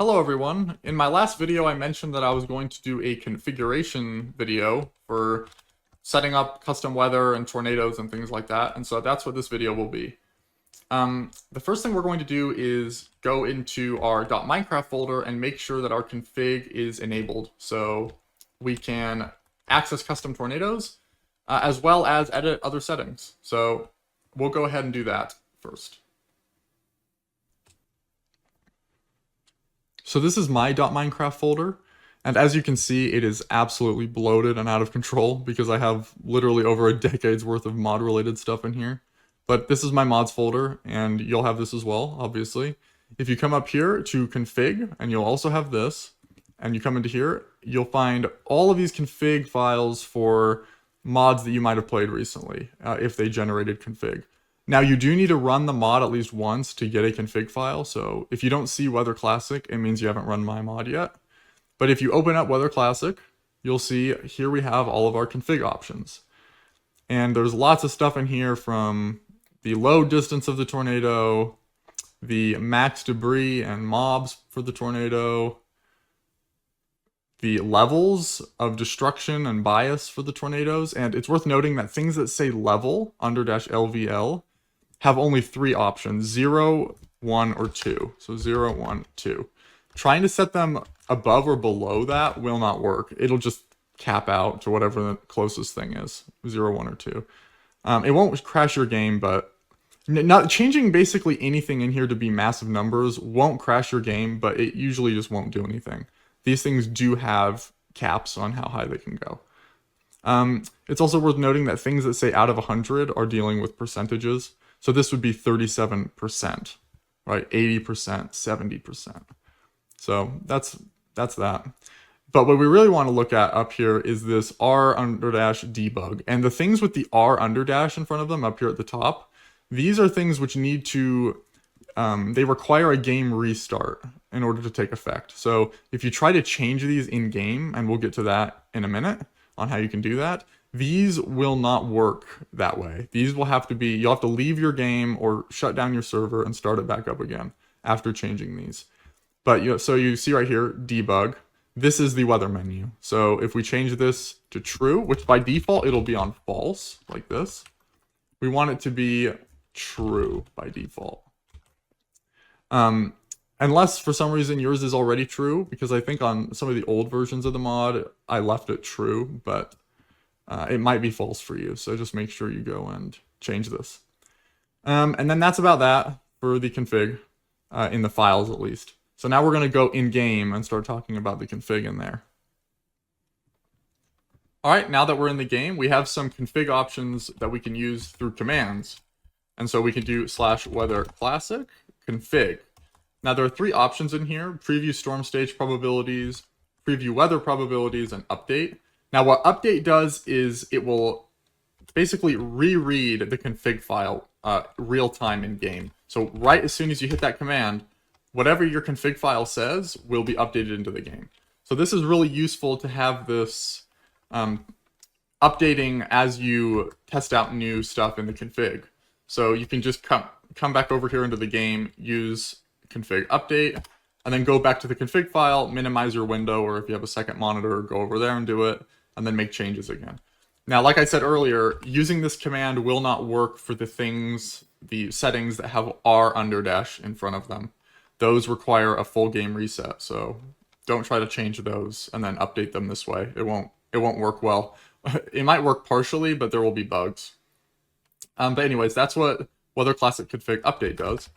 Hello everyone. In my last video I mentioned that I was going to do a configuration video for setting up custom weather and tornadoes and things like that, and so that's what this video will be. The first thing we're going to do is go into our .minecraft folder and make sure that our config is enabled so we can access custom tornadoes as well as edit other settings. So we'll go ahead and do that first. So this is my .minecraft folder, and as you can see, it is absolutely bloated and out of control because I have literally over a decade's worth of mod-related stuff in here. But this is my mods folder, and you'll have this as well, obviously. If you come up here to config, and you'll also have this, and you come into here, you'll find all of these config files for mods that you might have played recently, if they generated config. Now you do need to run the mod at least once to get a config file, so if you don't see Weather Classic, it means you haven't run my mod yet. But if you open up Weather Classic, you'll see here we have all of our config options. And there's lots of stuff in here from the load distance of the tornado, the max debris and mobs for the tornado, the levels of destruction and bias for the tornadoes, and it's worth noting that things that say level under -LVL have only three options: 0, 1, or 2. So 0, 1, 2. Trying to set them above or below that will not work. It'll just cap out to whatever the closest thing is, 0, 1, or 2. It won't crash your game, but not changing basically anything in here to be massive numbers won't crash your game, but it usually just won't do anything. These things do have caps on how high they can go. It's also worth noting that things that say out of 100 are dealing with percentages. So this would be 37%, right? 80%, 70%. So that's that. But what we really want to look at up here is this r_debug. And the things with the r_ in front of them up here at the top, these are things which need to, they require a game restart in order to take effect. So if you try to change these in game, and we'll get to that in a minute on how you can do that, these will not work that way. These will have to be, you'll have to leave your game or shut down your server and start it back up again after changing these. But so you see right here, debug, this is the weather menu. So if we change this to true, which by default it'll be on false, like this, we want it to be true by default. Unless for some reason yours is already true, because I think on some of the old versions of the mod, I left it true, but it might be false for you. So just make sure you go and change this. And then that's about that for the config, in the files at least. So now we're going to go in game and start talking about the config in there. All right, now that we're in the game, we have some config options that we can use through commands. And so we can do /weather classic config. Now there are three options in here: preview storm stage probabilities, preview weather probabilities, and update. Now what update does is it will basically reread the config file real time in game. So right as soon as you hit that command, whatever your config file says will be updated into the game. So this is really useful to have this updating as you test out new stuff in the config. So you can just come back over here into the game, use config update, and then go back to the config file, minimize your window, or if you have a second monitor, go over there and do it, and then make changes again. Now, like I said earlier, using this command will not work for the settings that have r_ in front of them. Those require a full game reset, so don't try to change those and then update them this way. It won't work well. It might work partially, but there will be bugs. But anyways, that's what Weather Classic Config Update does.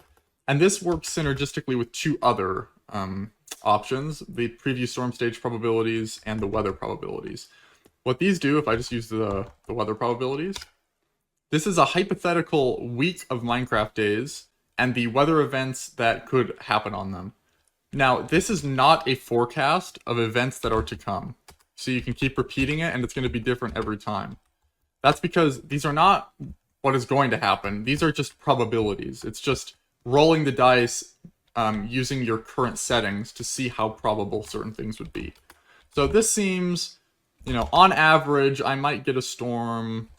And this works synergistically with two other options: the preview storm stage probabilities and the weather probabilities. What these do, if I just use the weather probabilities, this is a hypothetical week of Minecraft days and the weather events that could happen on them. Now, this is not a forecast of events that are to come. So you can keep repeating it and it's going to be different every time. That's because these are not what is going to happen. These are just probabilities. It's just rolling the dice using your current settings to see how probable certain things would be. So this seems, on average, I might get a storm,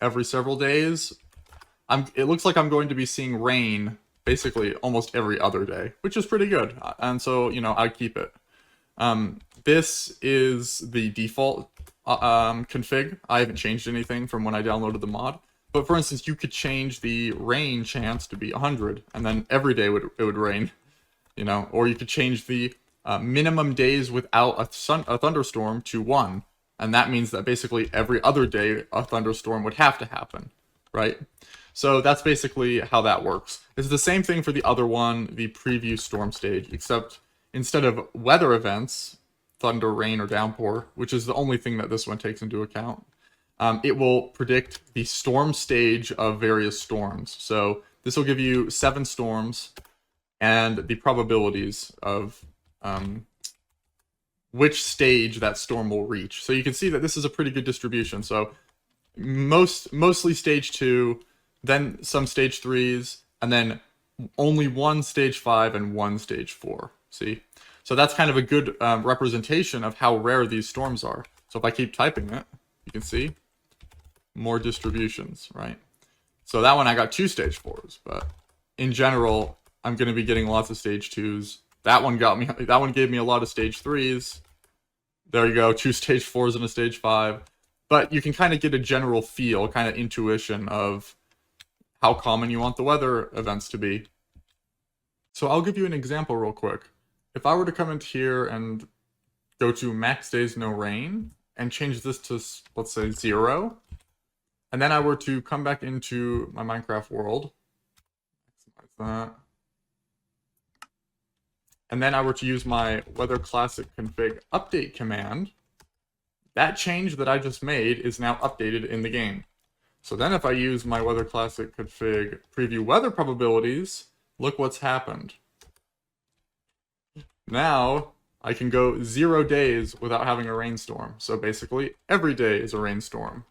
every several days? It looks like I'm going to be seeing rain basically almost every other day, which is pretty good. And so, you know, I keep it. This is the default config. I haven't changed anything from when I downloaded the mod. But for instance, you could change the rain chance to be 100, and then every day it would rain, you know. Or you could change the minimum days without a thunderstorm to 1, and that means that basically every other day a thunderstorm would have to happen, right? So that's basically how that works. It's the same thing for the other one, the preview storm stage, except instead of weather events, thunder, rain, or downpour, which is the only thing that this one takes into account, it will predict the storm stage of various storms. So this will give you 7 storms and the probabilities of which stage that storm will reach. So you can see that this is a pretty good distribution. So mostly stage 2, then some stage 3s, and then only 1 stage 5 and 1 stage 4. See? So that's kind of a good representation of how rare these storms are. So if I keep typing it, you can see more distributions, right? So that one I got 2 stage 4s, but in general, I'm going to be getting lots of stage 2s. That one gave me a lot of stage 3s. There you go, 2 stage 4s and a stage 5. But you can kind of get a general feel, kind of intuition of how common you want the weather events to be. So I'll give you an example real quick. If I were to come into here and go to max days no rain and change this to, let's say, 0, and then I were to come back into my Minecraft world, maximize that, and then I were to use my weather classic config update command, that change that I just made is now updated in the game. So then if I use my weather classic config preview weather probabilities, look what's happened. Now I can go 0 days without having a rainstorm. So basically every day is a rainstorm.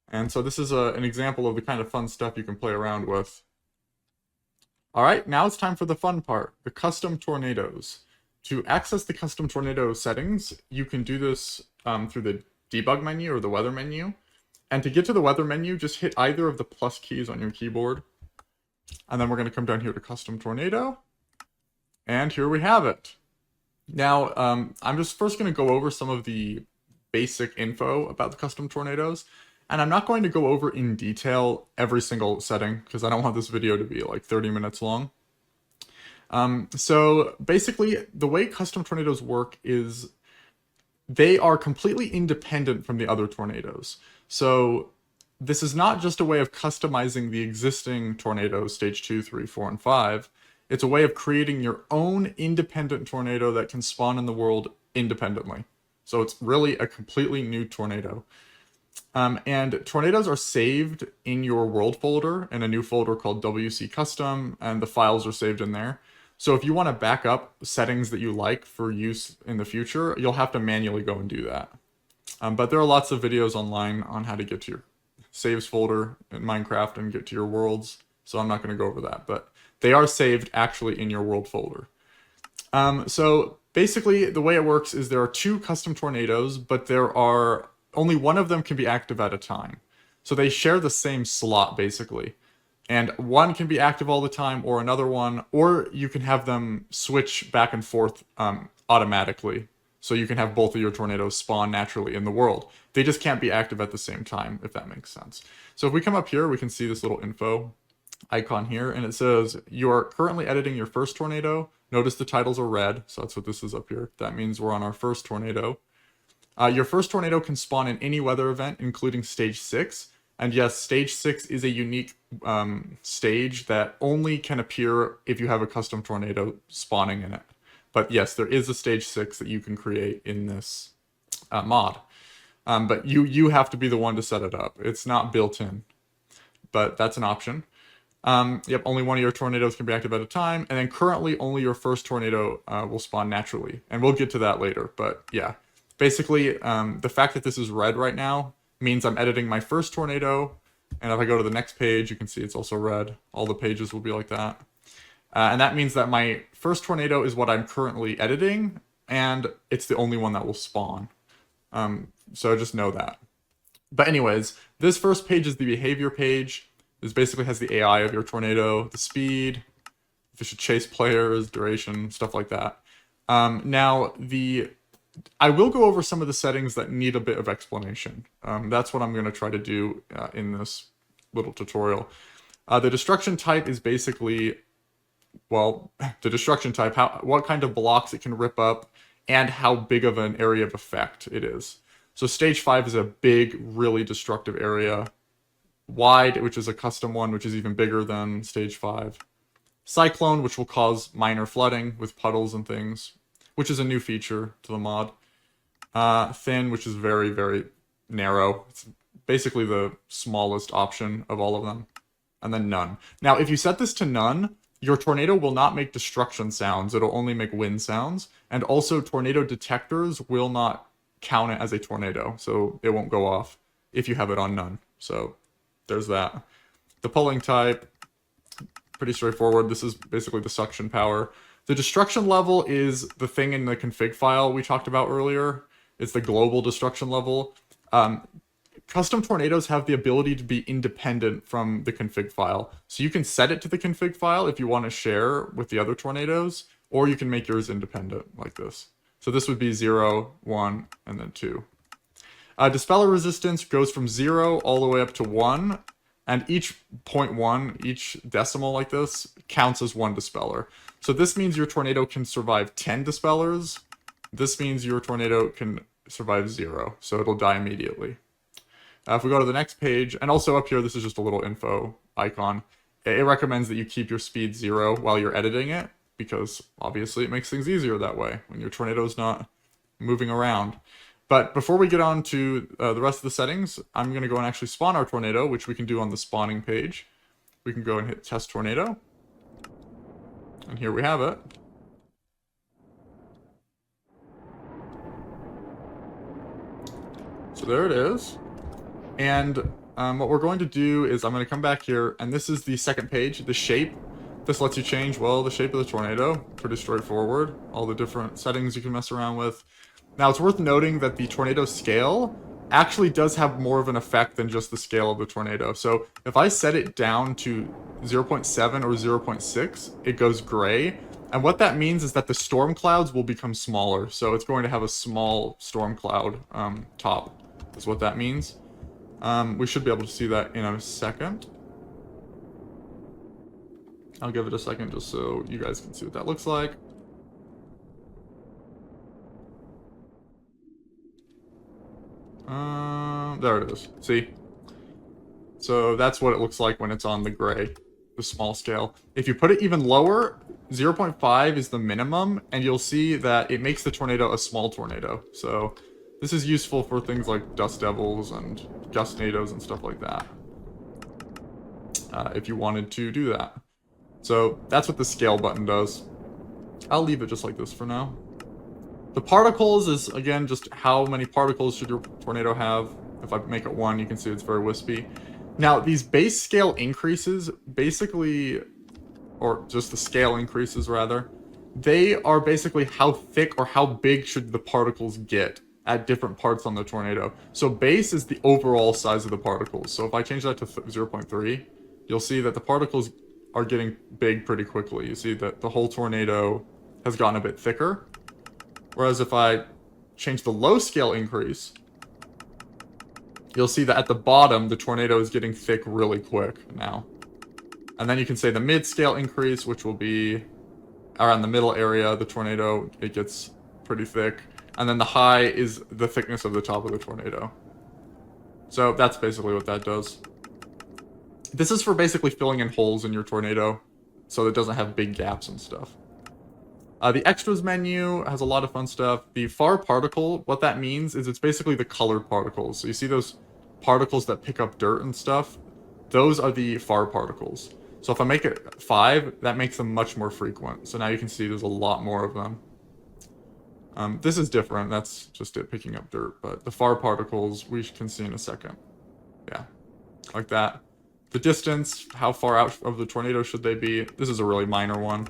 And so this is an example of the kind of fun stuff you can play around with. All right, now it's time for the fun part, the custom tornadoes. To access the custom tornado settings, you can do this through the debug menu or the weather menu. And to get to the weather menu, just hit either of the plus keys on your keyboard. And then we're going to come down here to custom tornado. And here we have it. Now, I'm just first going to go over some of the basic info about the custom tornadoes. And I'm not going to go over in detail every single setting because I don't want this video to be like 30 minutes long. So basically, the way custom tornadoes work is they are completely independent from the other tornadoes. So this is not just a way of customizing the existing tornadoes, stage 2, 3, 4, and 5. It's a way of creating your own independent tornado that can spawn in the world independently. So it's really a completely new tornado. And tornadoes are saved in your world folder in a new folder called WC Custom, and the files are saved in there. So if you want to back up settings that you like for use in the future, you'll have to manually go and do that. But there are lots of videos online on how to get to your saves folder in Minecraft and get to your worlds, so I'm not going to go over that, but they are saved actually in your world folder. So basically the way it works is there are 2 custom tornadoes, but there are only one of them can be active at a time. So they share the same slot basically. And one can be active all the time or another one, or you can have them switch back and forth automatically. So you can have both of your tornadoes spawn naturally in the world. They just can't be active at the same time, if that makes sense. So if we come up here, we can see this little info icon here, and it says you are currently editing your first tornado. Notice the titles are red, so that's what this is up here. That means we're on our first tornado. Your first tornado can spawn in any weather event, including stage 6. And yes, stage 6 is a unique stage that only can appear if you have a custom tornado spawning in it. But yes, there is a stage 6 that you can create in this mod. But you have to be the one to set it up. It's not built in, but that's an option. Yep, only one of your tornadoes can be active at a time. And then currently only your first tornado will spawn naturally. And we'll get to that later, but yeah. Basically, the fact that this is red right now means I'm editing my first tornado, and if I go to the next page, you can see it's also red. All the pages will be like that. And that means that my first tornado is what I'm currently editing, and it's the only one that will spawn. So just know that. But anyways, this first page is the behavior page. This basically has the AI of your tornado, the speed, if it should chase players, duration, stuff like that. Now, I will go over some of the settings that need a bit of explanation. That's what I'm going to try to do in this little tutorial. The destruction type is basically, well, the destruction type, what kind of blocks it can rip up, and how big of an area of effect it is. So stage 5 is a big, really destructive area. Wide, which is a custom one, which is even bigger than stage 5. Cyclone, which will cause minor flooding with puddles and things, which is a new feature to the mod. Thin, which is very, very narrow. It's basically the smallest option of all of them. And then none. Now, if you set this to none, your tornado will not make destruction sounds. It'll only make wind sounds. And also, tornado detectors will not count it as a tornado. So it won't go off if you have it on none. So there's that. The pulling type, pretty straightforward. This is basically the suction power. The destruction level is the thing in the config file we talked about earlier. It's the global destruction level. Custom tornadoes have the ability to be independent from the config file. So you can set it to the config file if you want to share with the other tornadoes, or you can make yours independent like this. So this would be 0, 1, and then 2. Dispeller resistance goes from 0 all the way up to 1, and each 0.1, each decimal like this, counts as 1 dispeller. So this means your tornado can survive 10 dispellers. This means your tornado can survive 0, so it'll die immediately. If we go to the next page, and also up here, this is just a little info icon. It recommends that you keep your speed 0 while you're editing it, because obviously it makes things easier that way when your tornado's not moving around. But before we get on to the rest of the settings, I'm going to go and actually spawn our tornado, which we can do on the spawning page. We can go and hit test tornado. And here we have it. So there it is. And what we're going to do is I'm going to come back here, and this is the second page, the shape. This lets you change, well, the shape of the tornado. Pretty straightforward. All the different settings you can mess around with. Now, it's worth noting that the tornado scale actually does have more of an effect than just the scale of the tornado. So if I set it down to 0.7 or 0.6, it goes gray. And what that means is that the storm clouds will become smaller. So it's going to have a small storm cloud top, is what that means. We should be able to see that in a second. I'll give it a second just so you guys can see what that looks like. There it is. See? So that's what it looks like when it's on the gray, the small scale. If you put it even lower, 0.5 is the minimum, and you'll see that it makes the tornado a small tornado. So this is useful for things like dust devils and gustnados and stuff like that. If you wanted to do that. So that's what the scale button does. I'll leave it just like this for now. The particles is, again, just how many particles should your tornado have. If I make it 1, you can see it's very wispy. Now, these base scale increases, basically, or just the scale increases, rather, they are basically how thick or how big should the particles get at different parts on the tornado. So base is the overall size of the particles. So if I change that to 0.3, you'll see that the particles are getting big pretty quickly. You see that the whole tornado has gotten a bit thicker. Whereas if I change the low scale increase, you'll see that at the bottom, the tornado is getting thick really quick now. And then you can say the mid scale increase, which will be around the middle area, the tornado, it gets pretty thick. And then the high is the thickness of the top of the tornado. So that's basically what that does. This is for basically filling in holes in your tornado so it doesn't have big gaps and stuff. The extras menu has a lot of fun stuff. The far particle, what that means is it's basically the colored particles. So you see those particles that pick up dirt and stuff? Those are the far particles. So if I make it 5, that makes them much more frequent. So now you can see there's a lot more of them. This is different. That's just it picking up dirt. But the far particles we can see in a second. Yeah, like that. The distance, how far out of the tornado should they be? This is a really minor one.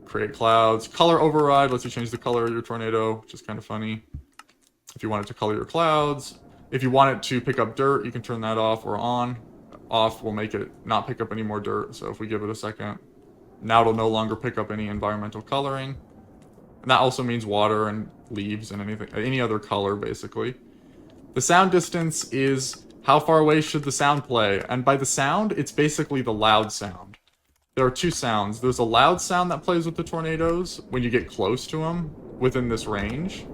Create clouds. Color override lets you change the color of your tornado, which is kind of funny. If you want it to color your clouds. If you want it to pick up dirt, you can turn that off or on. Off will make it not pick up any more dirt, so if we give it a second, Now it'll no longer pick up any environmental coloring. And that also means water and leaves and anything, any other color, basically. The sound distance is how far away should the sound play. And by the sound, it's basically the loud sound. There are two sounds. There's a loud sound that plays with the tornadoes when you get close to them within this range.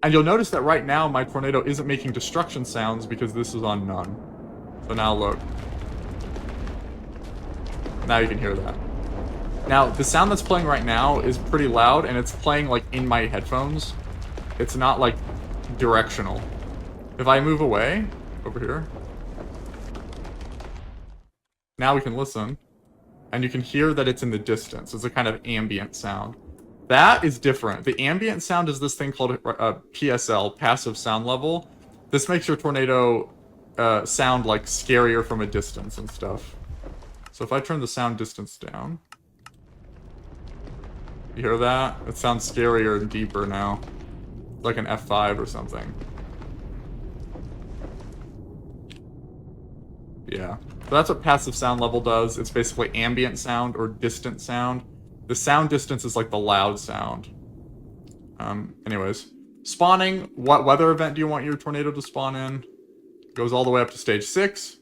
And you'll notice that right now my tornado isn't making destruction sounds because this is on none. So now look. Now you can hear that. Now, the sound that's playing right now is pretty loud, and it's playing, like, in my headphones. It's not, like, directional. If I move away, over here, now we can listen, and you can hear that it's in the distance. It's a kind of ambient sound. That is different. The ambient sound is this thing called PSL, passive sound level. This makes your tornado sound, like, scarier from a distance and stuff. So if I turn the sound distance down... You hear that? It sounds scarier and deeper now. Like an F5 or something. Yeah. So that's what passive sound level does. It's basically ambient sound or distant sound. The sound distance is like the loud sound. Anyways. Spawning. What weather event do you want your tornado to spawn in? Goes all the way up to stage 6.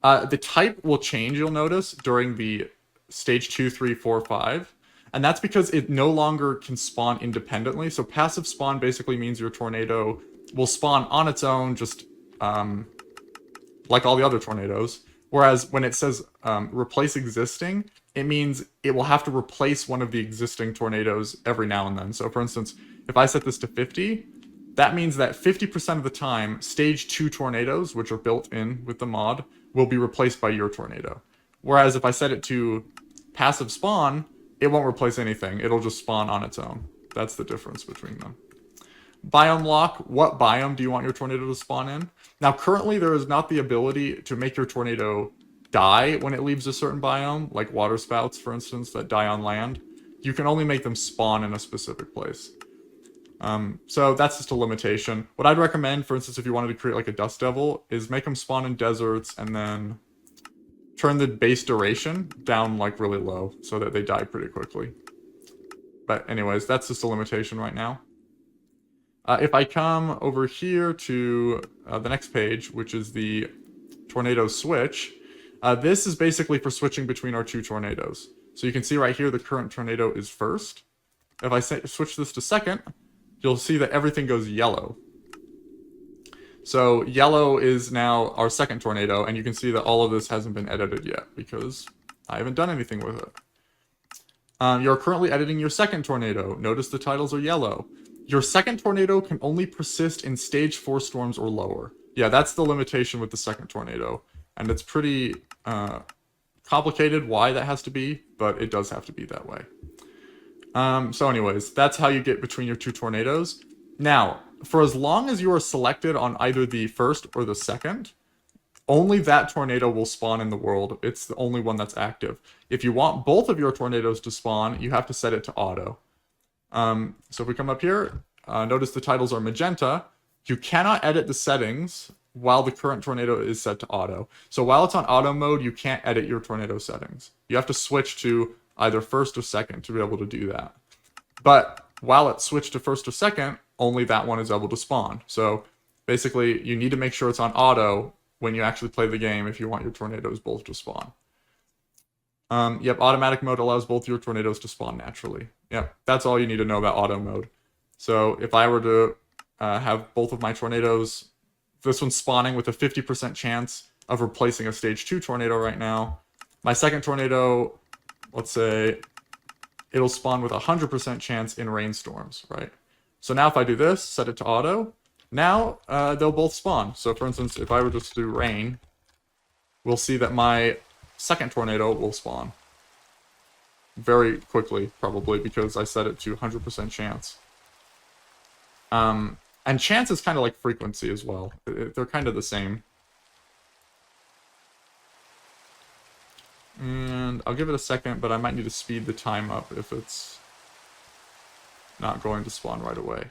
The type will change, you'll notice, during the stage 2, 3, 4, 5. And that's because it no longer can spawn independently. So passive spawn basically means your tornado will spawn on its own, just like all the other tornadoes. Whereas when it says replace existing, it means it will have to replace one of the existing tornadoes every now and then. So for instance, if I set this to 50, that means that 50% of the time, stage 2 tornadoes, which are built in with the mod, will be replaced by your tornado. Whereas if I set it to passive spawn, it won't replace anything. It'll just spawn on its own. That's the difference between them. Biome lock. What biome do you want your tornado to spawn in? Now, currently, there is not the ability to make your tornado die when it leaves a certain biome, like water spouts, for instance, that die on land. You can only make them spawn in a specific place. So that's just a limitation. What I'd recommend, for instance, if you wanted to create like a dust devil, is make them spawn in deserts and then turn the base duration down like really low so that they die pretty quickly. But anyways, that's just a limitation right now. If I come over here to the next page, which is the tornado switch, this is basically for switching between our two tornadoes. So you can see right here the current tornado is first. If I switch this to second, you'll see that everything goes yellow. So yellow is now our second tornado, and you can see that all of this hasn't been edited yet because I haven't done anything with it. You're currently editing your second tornado. Notice the titles are yellow. Your second tornado can only persist in stage 4 storms or lower. Yeah, that's the limitation with the second tornado. And it's pretty complicated why that has to be, but it does have to be that way. So anyways, that's how you get between your two tornadoes. Now, for as long as you are selected on either the first or the second, only that tornado will spawn in the world. It's the only one that's active. If you want both of your tornadoes to spawn, you have to set it to auto. So if we come up here, notice the titles are magenta. You cannot edit the settings while the current tornado is set to auto. So while it's on auto mode, you can't edit your tornado settings. You have to switch to either first or second to be able to do that. But while it's switched to first or second, only that one is able to spawn. So basically, you need to make sure it's on auto when you actually play the game if you want your tornadoes both to spawn. Yep, automatic mode allows both your tornadoes to spawn naturally. Yep, that's all you need to know about auto mode. So if I were to have both of my tornadoes, this one's spawning with a 50% chance of replacing a stage 2 tornado right now. My second tornado, let's say, it'll spawn with a 100% chance in rainstorms, right? So now if I do this, set it to auto, now they'll both spawn. So for instance, if I were just to do rain, we'll see that my second tornado will spawn. Very quickly, probably, because I set it to 100% chance. And chance is kind of like frequency as well. They're kind of the same. And I'll give it a second, but I might need to speed the time up if it's not going to spawn right away.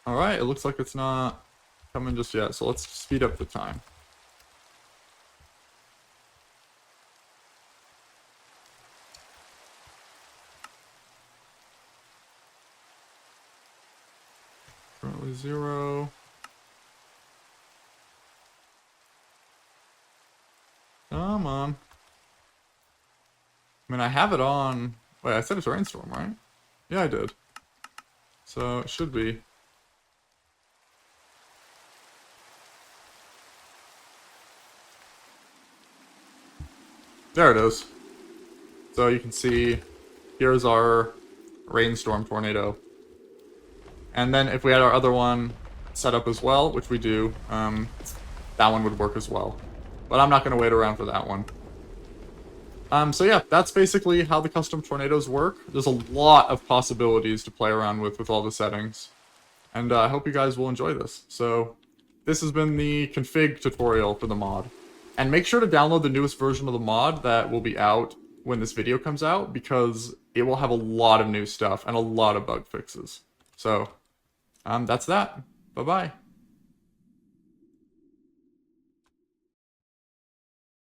Alright, it looks like it's not coming just yet, so let's speed up the time. Currently 0. Come on. I mean, I have it on... Wait, I said it's rainstorm, right? Yeah, I did. So, it should be. There it is. So you can see, here's our rainstorm tornado. And then if we had our other one set up as well, which we do, that one would work as well. But I'm not going to wait around for that one. So yeah, that's basically how the custom tornadoes work. There's a lot of possibilities to play around with all the settings. And I hope you guys will enjoy this. So this has been the config tutorial for the mod. And make sure to download the newest version of the mod that will be out when this video comes out, because it will have a lot of new stuff and a lot of bug fixes. So, that's that. Bye-bye.